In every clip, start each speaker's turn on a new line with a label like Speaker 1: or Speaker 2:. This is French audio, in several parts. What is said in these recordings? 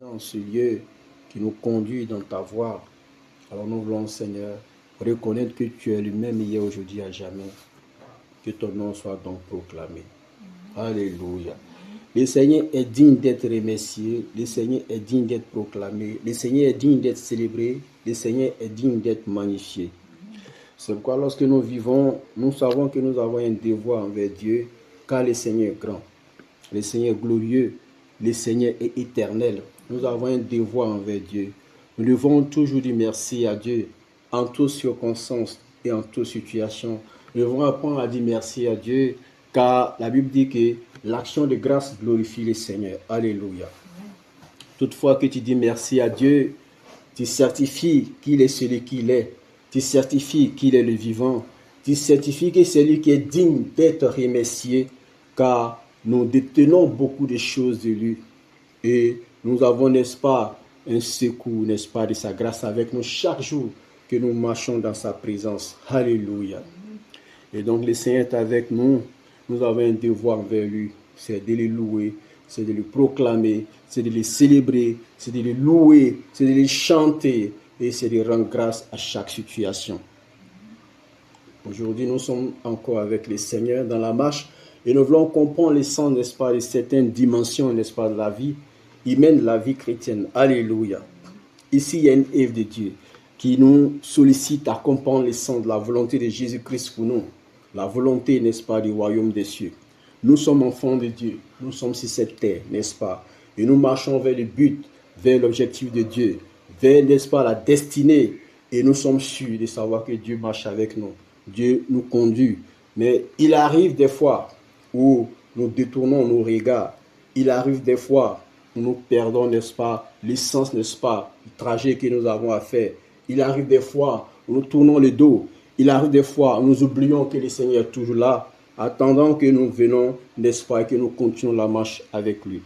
Speaker 1: dans ce lieu qui nous conduit dans ta voie. Alors nous voulons, Seigneur, reconnaître que tu es le même hier, aujourd'hui, à jamais. Que ton nom soit donc proclamé. Alléluia. Le Seigneur est digne d'être remercié. Le Seigneur est digne d'être proclamé. Le Seigneur est digne d'être célébré. Le Seigneur est digne d'être magnifié. C'est pourquoi lorsque nous vivons, nous savons que nous avons un devoir envers Dieu, car le Seigneur est grand. Le Seigneur est glorieux. Le Seigneur est éternel. Nous avons un devoir envers Dieu. Nous devons toujours dire merci à Dieu en toutes circonstances et en toutes situations. Nous devons apprendre à dire merci à Dieu, car la Bible dit que l'action de grâce glorifie le Seigneur. Alléluia. Toutefois que tu dis merci à Dieu, tu certifies qu'il est celui qu'il est. Tu certifies qu'il est le vivant. Tu certifies que c'est lui qui est digne d'être remercié, car nous détenons beaucoup de choses de lui. Et nous avons, n'est-ce pas, un secours, n'est-ce pas, de sa grâce avec nous chaque jour que nous marchons dans sa présence. Alléluia. Et donc le Seigneur est avec nous. Nous avons un devoir envers lui, c'est de le louer, c'est de le proclamer, c'est de le célébrer, c'est de le louer, c'est de le chanter et c'est de rendre grâce à chaque situation. Aujourd'hui, nous sommes encore avec le Seigneur dans la marche et nous voulons comprendre le sens, n'est-ce pas, de certaines dimensions, n'est-ce pas, de la vie humaine, de la vie chrétienne. Alléluia. Ici, il y a une œuvre de Dieu qui nous sollicite à comprendre le sens de la volonté de Jésus-Christ pour nous. La volonté, n'est-ce pas, du royaume des cieux. Nous sommes enfants de Dieu. Nous sommes sur cette terre, n'est-ce pas? Et nous marchons vers le but, vers l'objectif de Dieu, vers, n'est-ce pas, la destinée. Et nous sommes sûrs de savoir que Dieu marche avec nous. Dieu nous conduit. Mais il arrive des fois où nous détournons nos regards. Il arrive des fois où nous perdons, n'est-ce pas, l'essence, n'est-ce pas, du trajet que nous avons à faire. Il arrive des fois où nous tournons le dos. Il arrive des fois où nous oublions que le Seigneur est toujours là, attendant que nous venons, n'est-ce pas, et que nous continuons la marche avec lui.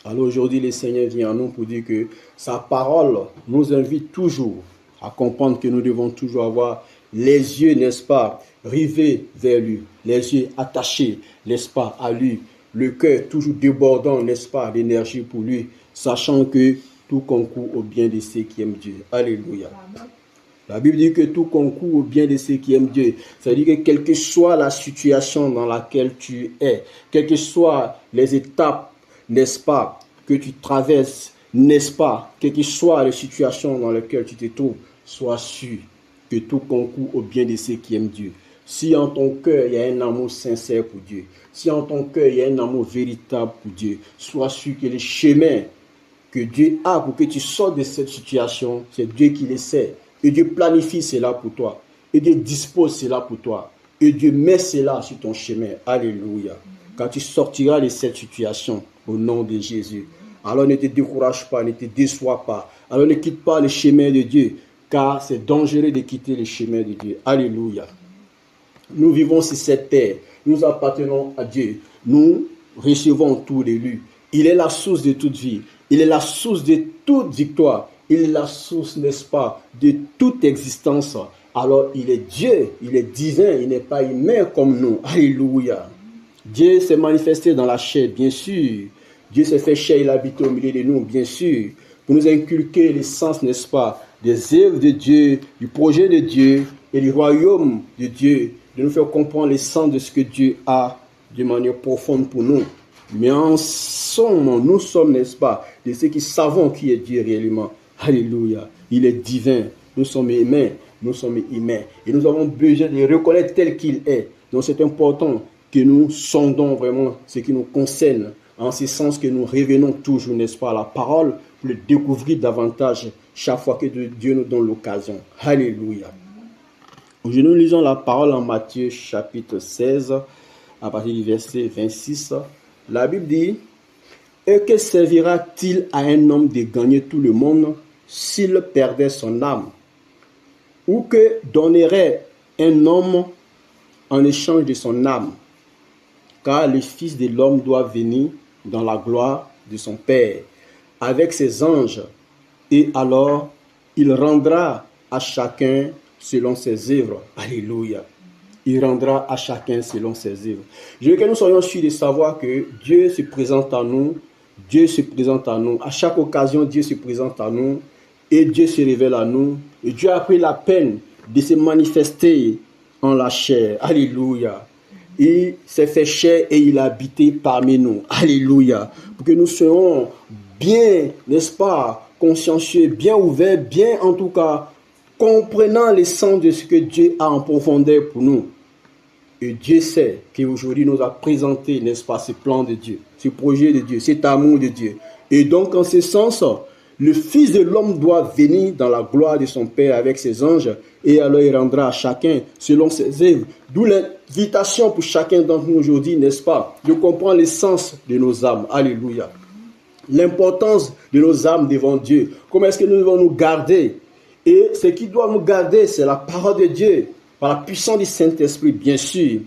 Speaker 1: Alors aujourd'hui, le Seigneur vient à nous pour dire que sa parole nous invite toujours à comprendre que nous devons toujours avoir les yeux, n'est-ce pas, rivés vers lui, les yeux attachés, n'est-ce pas, à lui, le cœur toujours débordant, n'est-ce pas, d'énergie pour lui, sachant que tout concourt au bien de ceux qui aiment Dieu. Alléluia. La Bible dit que tout concourt au bien de ceux qui aiment Dieu. C'est-à-dire que quelle que soit la situation dans laquelle tu es, quelles que soient les étapes, n'est-ce pas, que tu traverses, n'est-ce pas, quelle que soit les situations dans lesquelles tu te trouves, sois sûr que tout concourt au bien de ceux qui aiment Dieu. Si en ton cœur, il y a un amour sincère pour Dieu, si en ton cœur, il y a un amour véritable pour Dieu, sois sûr que les chemins que Dieu a pour que tu sortes de cette situation, c'est Dieu qui le sait. Et Dieu planifie cela pour toi. Et Dieu dispose cela pour toi. Et Dieu met cela sur ton chemin. Alléluia. Quand tu sortiras de cette situation, au nom de Jésus, alors ne te décourage pas, ne te déçois pas. Alors ne quitte pas le chemin de Dieu, car c'est dangereux de quitter le chemin de Dieu. Alléluia. Nous vivons sur cette terre. Nous appartenons à Dieu. Nous recevons tout de lui. Il est la source de toute vie. Il est la source de toute victoire. Il est la source, n'est-ce pas, de toute existence. Alors, il est Dieu, il est divin, il n'est pas humain comme nous. Alléluia. Dieu s'est manifesté dans la chair, bien sûr. Dieu s'est fait chair, il habite au milieu de nous, bien sûr. Pour nous inculquer l'essence, n'est-ce pas, des œuvres de Dieu, du projet de Dieu et du royaume de Dieu. De nous faire comprendre l'essence de ce que Dieu a de manière profonde pour nous. Mais en somme, nous sommes, n'est-ce pas, de ceux qui savons qui est Dieu réellement. Alléluia. Il est divin. Nous sommes humains. Nous sommes humains. Et nous avons besoin de le reconnaître tel qu'il est. Donc c'est important que nous sondons vraiment ce qui nous concerne. En ce sens que nous revenons toujours, n'est-ce pas, à la parole pour le découvrir davantage chaque fois que Dieu nous donne l'occasion. Alléluia. Aujourd'hui, nous lisons la parole en Matthieu chapitre 16, à partir du verset 26. La Bible dit: et que servira-t-il à un homme de gagner tout le monde s'il perdait son âme? Ou que donnerait un homme en échange de son âme? Car le Fils de l'homme doit venir dans la gloire de son Père avec ses anges, et alors il rendra à chacun selon ses œuvres. Alléluia. Il rendra à chacun selon ses œuvres. Je veux que nous soyons sûrs de savoir que Dieu se présente à nous Dieu se présente à nous. À chaque occasion, Dieu se présente à nous et Dieu se révèle à nous. Et Dieu a pris la peine de se manifester en la chair. Alléluia. Il s'est fait chair et il a habité parmi nous. Alléluia. Pour que nous soyons bien, n'est-ce pas, consciencieux, bien ouverts, bien en tout cas, comprenant l'essence de ce que Dieu a en profondeur pour nous. Et Dieu sait qu'aujourd'hui nous a présenté, n'est-ce pas, ce plan de Dieu, ce projet de Dieu, cet amour de Dieu. Et donc, en ce sens, le Fils de l'homme doit venir dans la gloire de son Père avec ses anges, et alors il rendra à chacun selon ses œuvres. D'où l'invitation pour chacun d'entre nous aujourd'hui, n'est-ce pas, de comprendre l'essence de nos âmes. Alléluia. L'importance de nos âmes devant Dieu. Comment est-ce que nous devons nous garder? Et ce qui doit nous garder, c'est la parole de Dieu, par la puissance du Saint-Esprit, bien sûr.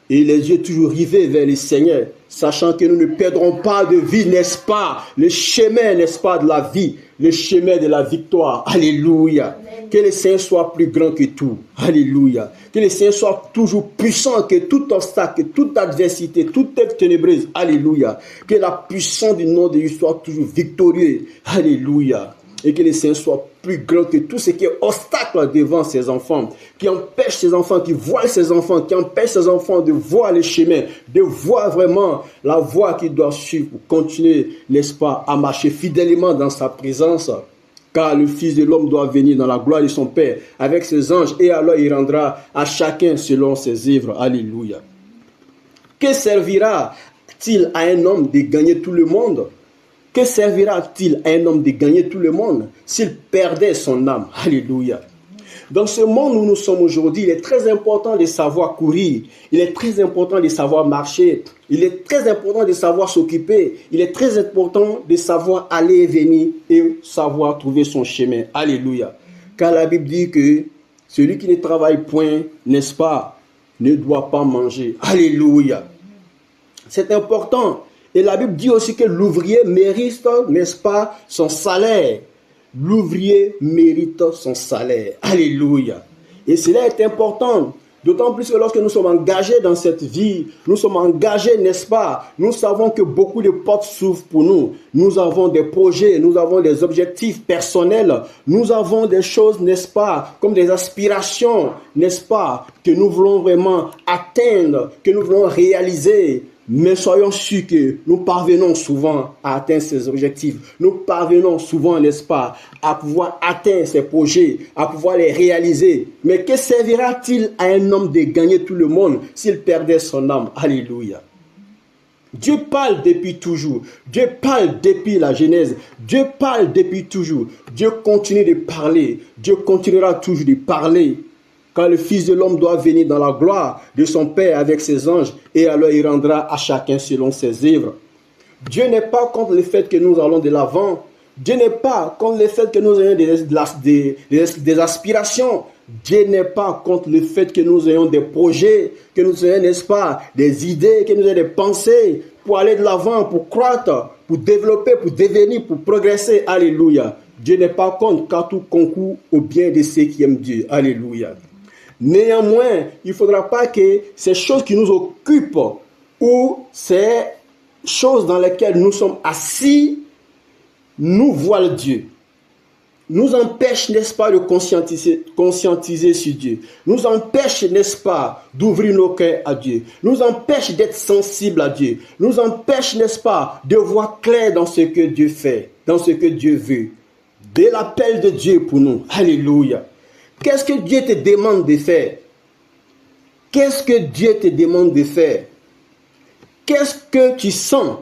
Speaker 1: Et les yeux toujours rivés vers le Seigneur, sachant que nous ne perdrons pas de vie, n'est-ce pas? Le chemin, n'est-ce pas, de la vie, le chemin de la victoire. Alléluia. Que le Seigneur soit plus grand que tout. Alléluia. Que le Seigneur soit toujours puissant que tout obstacle, que toute adversité, toute œuvre ténébreuse. Alléluia. Que la puissance du nom de Dieu soit toujours victorieux. Alléluia. Et que le Seigneur soit plus grand que tout ce qui est obstacle devant ses enfants, qui empêche ses enfants, qui voile ses enfants, qui empêche ses enfants de voir le chemin, de voir vraiment la voie qu'ils doivent suivre pour continuer, n'est-ce pas, à marcher fidèlement dans sa présence. Car le Fils de l'homme doit venir dans la gloire de son Père avec ses anges, et alors il rendra à chacun selon ses œuvres. Alléluia. Que servira-t-il à un homme de gagner tout le monde? Que servira-t-il à un homme de gagner tout le monde s'il perdait son âme? Alléluia. Dans ce monde où nous sommes aujourd'hui, il est très important de savoir courir. Il est très important de savoir marcher. Il est très important de savoir s'occuper. Il est très important de savoir aller et venir et savoir trouver son chemin. Alléluia. Car la Bible dit que celui qui ne travaille point, n'est-ce pas, ne doit pas manger. Alléluia. C'est important. Et la Bible dit aussi que l'ouvrier mérite, n'est-ce pas, son salaire. L'ouvrier mérite son salaire. Alléluia. Et cela est important. D'autant plus que lorsque nous sommes engagés dans cette vie, nous sommes engagés, n'est-ce pas? Nous savons que beaucoup de portes s'ouvrent pour nous. Nous avons des projets, nous avons des objectifs personnels. Nous avons des choses, n'est-ce pas, comme des aspirations, n'est-ce pas, que nous voulons vraiment atteindre, que nous voulons réaliser. Mais soyons sûrs que nous parvenons souvent à atteindre ces objectifs. Nous parvenons souvent, n'est-ce pas, à pouvoir atteindre ces projets, à pouvoir les réaliser. Mais que servira-t-il à un homme de gagner tout le monde s'il perdait son âme? Alléluia. Dieu parle depuis toujours. Dieu parle depuis la Genèse. Dieu parle depuis toujours. Dieu continue de parler. Dieu continuera toujours de parler. Car le Fils de l'homme doit venir dans la gloire de son Père avec ses anges, et alors il rendra à chacun selon ses œuvres. Dieu n'est pas contre le fait que nous allons de l'avant. Dieu n'est pas contre le fait que nous ayons des aspirations. Dieu n'est pas contre le fait que nous ayons des projets, que nous ayons, n'est-ce pas, des idées, que nous ayons des pensées pour aller de l'avant, pour croître, pour développer, pour devenir, pour progresser. Alléluia. Dieu n'est pas contre, car tout concourt au bien de ceux qui aiment Dieu. Alléluia. Néanmoins, il ne faudra pas que ces choses qui nous occupent ou ces choses dans lesquelles nous sommes assis nous voilent Dieu. Nous empêchent, n'est-ce pas, de conscientiser sur Dieu. Nous empêchent, n'est-ce pas, d'ouvrir nos cœurs à Dieu. Nous empêchent d'être sensibles à Dieu. Nous empêchent, n'est-ce pas, de voir clair dans ce que Dieu fait, dans ce que Dieu veut. De l'appel de Dieu pour nous. Alléluia. Qu'est-ce que Dieu te demande de faire? Qu'est-ce que Dieu te demande de faire? Qu'est-ce que tu sens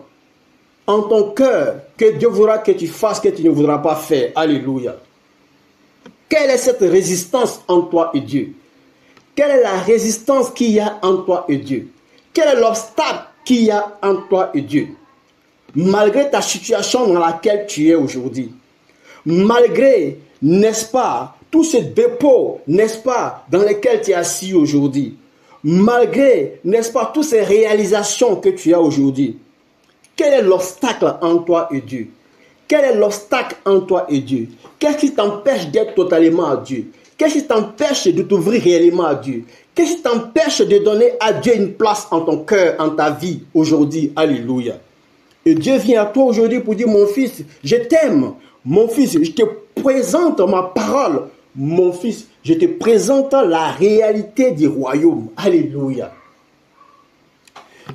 Speaker 1: en ton cœur que Dieu voudra que tu fasses, que tu ne voudras pas faire? Alléluia. Quelle est cette résistance entre toi et Dieu? Quelle est la résistance qu'il y a entre toi et Dieu? Quel est l'obstacle qu'il y a entre toi et Dieu? Malgré ta situation dans laquelle tu es aujourd'hui, malgré, n'est-ce pas, tous ces dépôts, n'est-ce pas, dans lesquels tu es assis aujourd'hui, malgré, n'est-ce pas, toutes ces réalisations que tu as aujourd'hui, quel est l'obstacle entre toi et Dieu? Quel est l'obstacle entre toi et Dieu? Qu'est-ce qui t'empêche d'être totalement à Dieu? Qu'est-ce qui t'empêche de t'ouvrir réellement à Dieu? Qu'est-ce qui t'empêche de donner à Dieu une place en ton cœur, en ta vie aujourd'hui? Alléluia. Et Dieu vient à toi aujourd'hui pour dire, mon fils, je t'aime. Mon fils, je te présente ma parole. Mon fils, je te présente la réalité du royaume. Alléluia.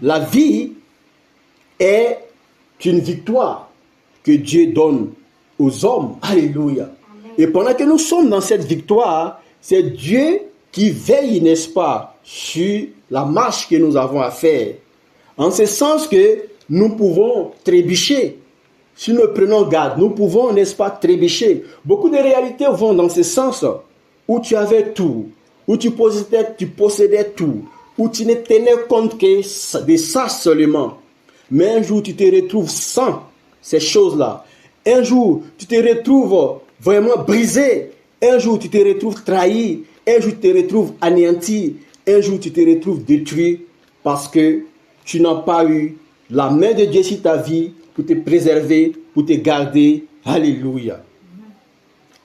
Speaker 1: La vie est une victoire que Dieu donne aux hommes. Alléluia. Et pendant que nous sommes dans cette victoire, c'est Dieu qui veille, n'est-ce pas, sur la marche que nous avons à faire. En ce sens que nous pouvons trébucher. Si nous prenons garde, nous pouvons, n'est-ce pas, trébucher. Beaucoup de réalités vont dans ce sens où tu avais tout, où tu possédais tout, où tu ne tenais compte que de ça seulement. Mais un jour, tu te retrouves sans ces choses-là. Un jour, tu te retrouves vraiment brisé. Un jour, tu te retrouves trahi. Un jour, tu te retrouves anéanti. Un jour, tu te retrouves détruit parce que tu n'as pas eu la main de Dieu sur ta vie pour te préserver, pour te garder. Alléluia.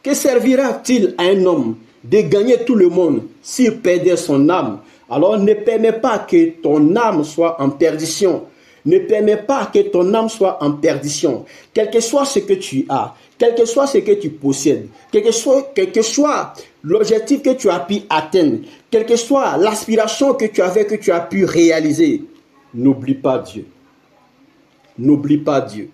Speaker 1: Que servira-t-il à un homme de gagner tout le monde s'il perdait son âme? Alors ne permets pas que ton âme soit en perdition. Ne permets pas que ton âme soit en perdition. Quel que soit ce que tu as, quel que soit ce que tu possèdes, quel que soit l'objectif que tu as pu atteindre, quelle que soit l'aspiration que tu avais, que tu as pu réaliser, n'oublie pas Dieu. N'oublie pas Dieu.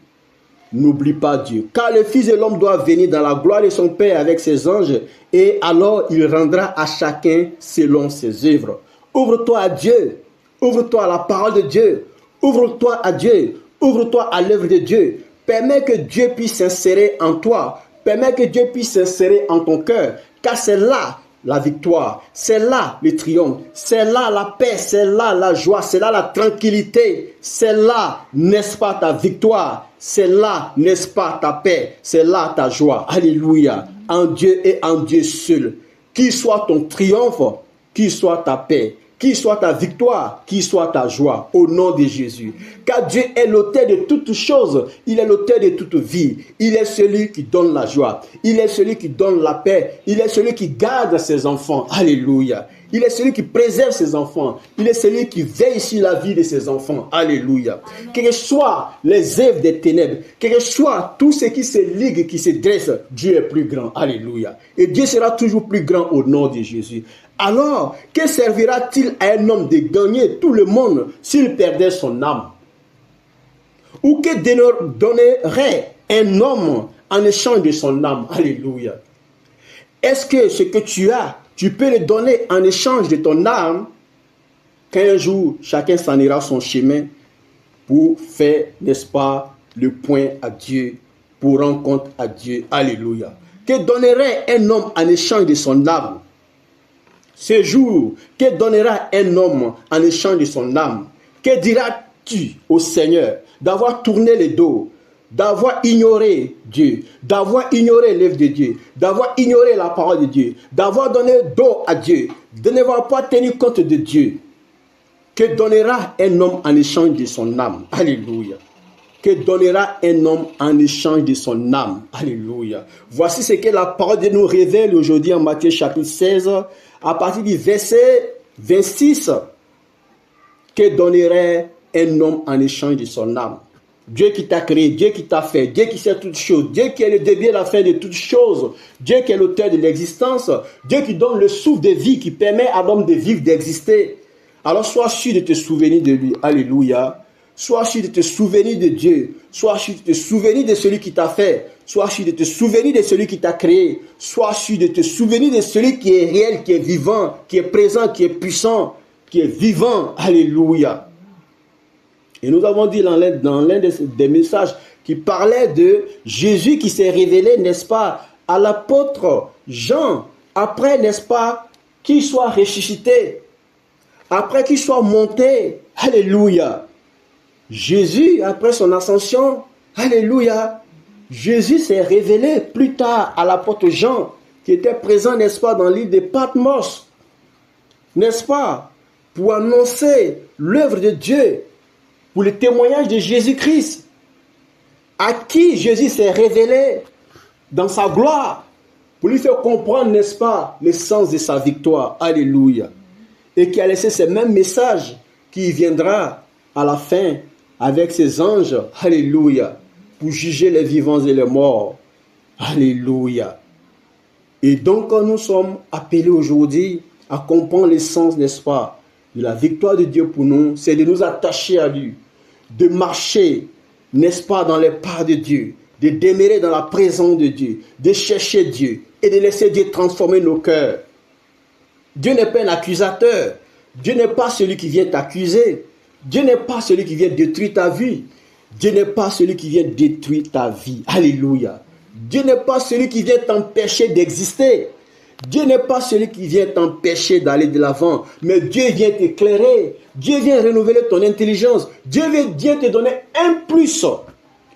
Speaker 1: N'oublie pas Dieu. Car le Fils de l'homme doit venir dans la gloire de son Père avec ses anges, et alors il rendra à chacun selon ses œuvres. Ouvre-toi à Dieu. Ouvre-toi à la parole de Dieu. Ouvre-toi à Dieu. Ouvre-toi à l'œuvre de Dieu. Permets que Dieu puisse s'insérer en toi. Permets que Dieu puisse s'insérer en ton cœur. Car c'est là la victoire. C'est là le triomphe. C'est là la paix. C'est là la joie. C'est là la tranquillité. C'est là, n'est-ce pas, ta victoire. C'est là, n'est-ce pas, ta paix. C'est là ta joie. Alléluia. En Dieu et en Dieu seul. Qui soit ton triomphe, qui soit ta paix, qui soit ta victoire, qui soit ta joie, au nom de Jésus. Car Dieu est l'auteur de toutes choses, il est l'auteur de toute vie, il est celui qui donne la joie, il est celui qui donne la paix, il est celui qui garde ses enfants, alléluia. Il est celui qui préserve ses enfants, il est celui qui veille sur la vie de ses enfants, alléluia. Quelles que soient les œuvres des ténèbres, quel que soit tout ce qui se ligue, qui se dresse, Dieu est plus grand, alléluia. Et Dieu sera toujours plus grand au nom de Jésus. Alors, que servira-t-il à un homme de gagner tout le monde s'il perdait son âme? Ou que donnerait un homme en échange de son âme? Alléluia. Est-ce que ce que tu as, tu peux le donner en échange de ton âme? Qu'un jour, chacun s'en ira son chemin pour faire, n'est-ce pas, le point à Dieu, pour rendre compte à Dieu. Alléluia. Que donnerait un homme en échange de son âme? Ce jour, que donnera un homme en échange de son âme? Que diras-tu au Seigneur d'avoir tourné le dos, d'avoir ignoré Dieu, d'avoir ignoré l'œuvre de Dieu, d'avoir ignoré la parole de Dieu, d'avoir donné dos à Dieu, de n'avoir pas tenu compte de Dieu? Que donnera un homme en échange de son âme? Alléluia. Que donnera un homme en échange de son âme? Alléluia. Voici ce que la parole de Dieu nous révèle aujourd'hui en Matthieu chapitre 16, à partir du verset 26. Que donnerait un homme en échange de son âme? Dieu qui t'a créé, Dieu qui t'a fait, Dieu qui sait toutes choses, Dieu qui est le début et la fin de toutes choses, Dieu qui est l'auteur de l'existence, Dieu qui donne le souffle de vie, qui permet à l'homme de vivre, d'exister. Alors sois sûr de te souvenir de lui. Alléluia. Sois sûr de te souvenir de Dieu. Sois sûr de te souvenir de celui qui t'a fait. Sois sûr de te souvenir de celui qui t'a créé. Sois sûr de te souvenir de celui qui est réel, qui est vivant, qui est présent, qui est puissant, qui est vivant. Alléluia. Et nous avons dit dans l'un des messages qui parlait de Jésus qui s'est révélé, n'est-ce pas, à l'apôtre Jean, après, n'est-ce pas, qu'il soit ressuscité, après qu'il soit monté. Alléluia. Jésus, après son ascension, alléluia, Jésus s'est révélé plus tard à l'apôtre Jean, qui était présent, n'est-ce pas, dans l'île de Patmos, n'est-ce pas, pour annoncer l'œuvre de Dieu, pour le témoignage de Jésus-Christ, à qui Jésus s'est révélé dans sa gloire, pour lui faire comprendre, n'est-ce pas, le sens de sa victoire, alléluia, et qui a laissé ce même message qui viendra à la fin avec ses anges, alléluia, pour juger les vivants et les morts. Alléluia. Et donc, quand nous sommes appelés aujourd'hui à comprendre l'essence, n'est-ce pas, de la victoire de Dieu pour nous, c'est de nous attacher à lui, de marcher, n'est-ce pas, dans les pas de Dieu, de demeurer dans la présence de Dieu, de chercher Dieu et de laisser Dieu transformer nos cœurs. Dieu n'est pas un accusateur. Dieu n'est pas celui qui vient t'accuser. Dieu n'est pas celui qui vient détruire ta vie. Dieu n'est pas celui qui vient détruire ta vie. Alléluia. Dieu n'est pas celui qui vient t'empêcher d'exister. Dieu n'est pas celui qui vient t'empêcher d'aller de l'avant. Mais Dieu vient t'éclairer. Dieu vient renouveler ton intelligence. Dieu vient te donner un plus.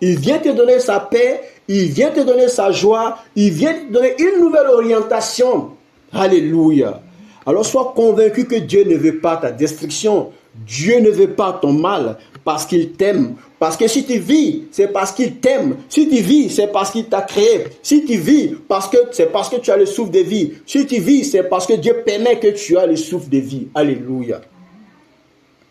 Speaker 1: Il vient te donner sa paix. Il vient te donner sa joie. Il vient te donner une nouvelle orientation. Alléluia. Alors sois convaincu que Dieu ne veut pas ta destruction. Dieu ne veut pas ton mal parce qu'il t'aime. Parce que si tu vis, c'est parce qu'il t'aime. Si tu vis, c'est parce qu'il t'a créé. Si tu vis, c'est parce que tu as le souffle de vie. Si tu vis, c'est parce que Dieu permet que tu as le souffle de vie. Alléluia.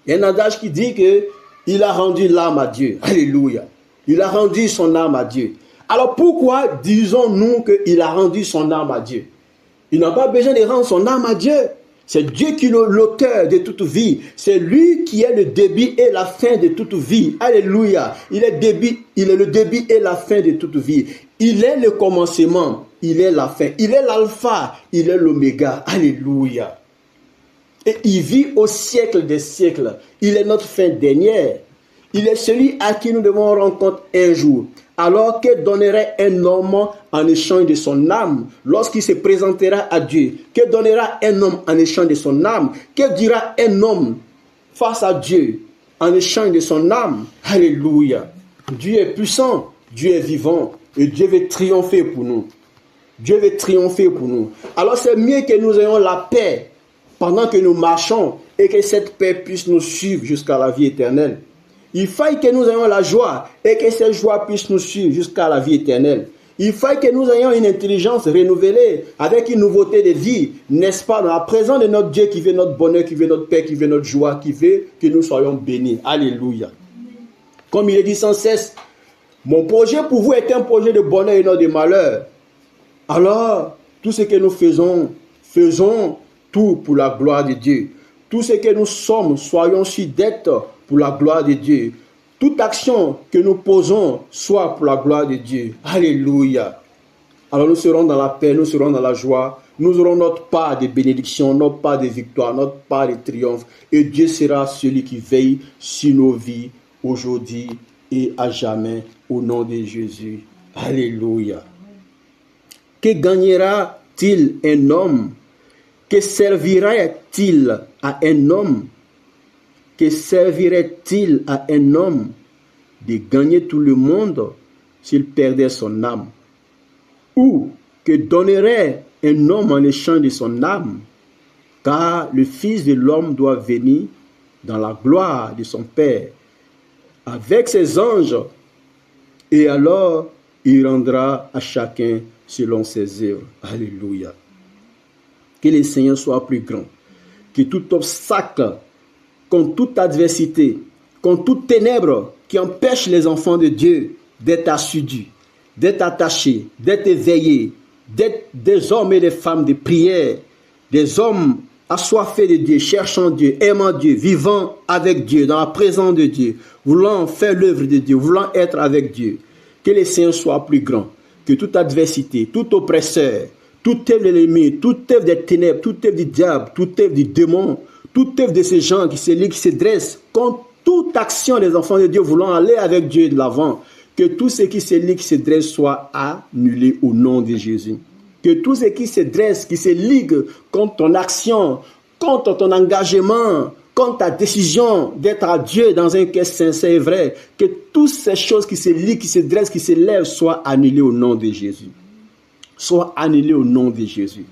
Speaker 1: Il y a un adage qui dit que il a rendu l'âme à Dieu. Alléluia. Il a rendu son âme à Dieu. Alors pourquoi disons-nous qu'il a rendu son âme à Dieu? Il n'a pas besoin de rendre son âme à Dieu. C'est Dieu qui est l'auteur de toute vie. C'est lui qui est le début et la fin de toute vie. Alléluia. Il est le début et la fin de toute vie. Il est le commencement. Il est la fin. Il est l'alpha. Il est l'oméga. Alléluia. Et il vit au siècle des siècles. Il est notre fin dernière. Il est celui à qui nous devons rendre compte un jour. Alors que donnerait un homme en échange de son âme lorsqu'il se présentera à Dieu? Que donnera un homme en échange de son âme? Que dira un homme face à Dieu en échange de son âme? Alléluia. Dieu est puissant, Dieu est vivant et Dieu veut triompher pour nous. Dieu veut triompher pour nous. Alors c'est mieux que nous ayons la paix pendant que nous marchons et que cette paix puisse nous suivre jusqu'à la vie éternelle. Il faille que nous ayons la joie et que cette joie puisse nous suivre jusqu'à la vie éternelle. Il faille que nous ayons une intelligence renouvelée avec une nouveauté de vie, n'est-ce pas, dans la présence de notre Dieu qui veut notre bonheur, qui veut notre paix, qui veut notre joie, qui veut que nous soyons bénis. Alléluia. Comme il est dit sans cesse, mon projet pour vous est un projet de bonheur et non de malheur. Alors, tout ce que nous faisons, faisons tout pour la gloire de Dieu. Tout ce que nous sommes, soyons sûrs d'être pour la gloire de Dieu. Toute action que nous posons soit pour la gloire de Dieu. Alléluia. Alors nous serons dans la paix, nous serons dans la joie. Nous aurons notre part de bénédiction, notre part de victoire, notre part de triomphe. Et Dieu sera celui qui veille sur nos vies aujourd'hui et à jamais au nom de Jésus. Alléluia. Que gagnera-t-il un homme? Que servira-t-il à un homme? Que servirait-il à un homme de gagner tout le monde s'il perdait son âme? Ou que donnerait un homme en échange de son âme? Car le Fils de l'homme doit venir dans la gloire de son Père avec ses anges, et alors il rendra à chacun selon ses œuvres. Alléluia. Que le Seigneur soit plus grand, que tout obstacle, contre toute adversité, contre toute ténèbre qui empêche les enfants de Dieu d'être assidus, d'être attachés, d'être éveillés, d'être des hommes et des femmes de prière, des hommes assoiffés de Dieu, cherchant Dieu, aimant Dieu, vivant avec Dieu, dans la présence de Dieu, voulant faire l'œuvre de Dieu, voulant être avec Dieu. Que le Seigneur soit plus grand, que toute adversité, tout oppresseur, toute œuvre de l'ennemi, toute œuvre des ténèbres, toute œuvre du diable, toute œuvre du démon, toute œuvre de ces gens qui se dressent contre toute action des enfants de Dieu voulant aller avec Dieu de l'avant, que tout ce qui se dresse soit annulé au nom de Jésus. Que tout ce qui se dresse, qui se ligue contre ton action, contre ton engagement, contre ta décision d'être à Dieu dans un cœur sincère et vrai, que toutes ces choses qui se liguent, qui se dressent, qui se lèvent soient annulées au nom de Jésus. Soient annulées au nom de Jésus.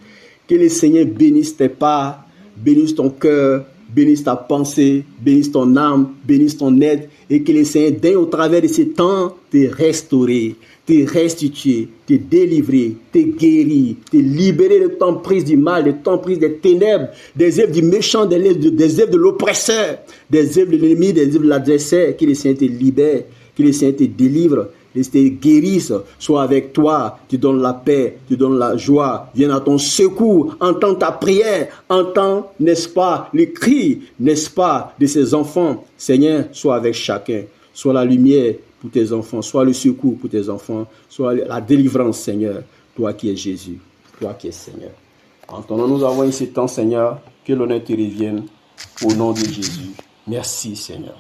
Speaker 1: Que le Seigneur bénisse tes pas, bénisse ton cœur, bénisse ta pensée, bénisse ton âme, bénisse ton aide, et que le Seigneur daigne au travers de ces temps te restaurer, te restituer, te délivrer, te guérir, te libérer de l'emprise du mal, de l'emprise des ténèbres, des œuvres du méchant, des œuvres de l'oppresseur, des œuvres de l'ennemi, des œuvres de l'adversaire. Que le Seigneur te libère, que le Seigneur te délivre, que le Seigneur te guérisse, soit avec toi, tu donnes la paix, tu donnes la joie, viens à ton secours, entends ta prière, entends, n'est-ce pas, les cris, n'est-ce pas, de ces enfants. Seigneur, sois avec chacun, sois la lumière pour tes enfants, sois le secours pour tes enfants, sois la délivrance, Seigneur, toi qui es Jésus, toi qui es Seigneur. Entendons-nous avoir ce temps, Seigneur, que l'honneur te revienne au nom de Jésus. Merci, Seigneur.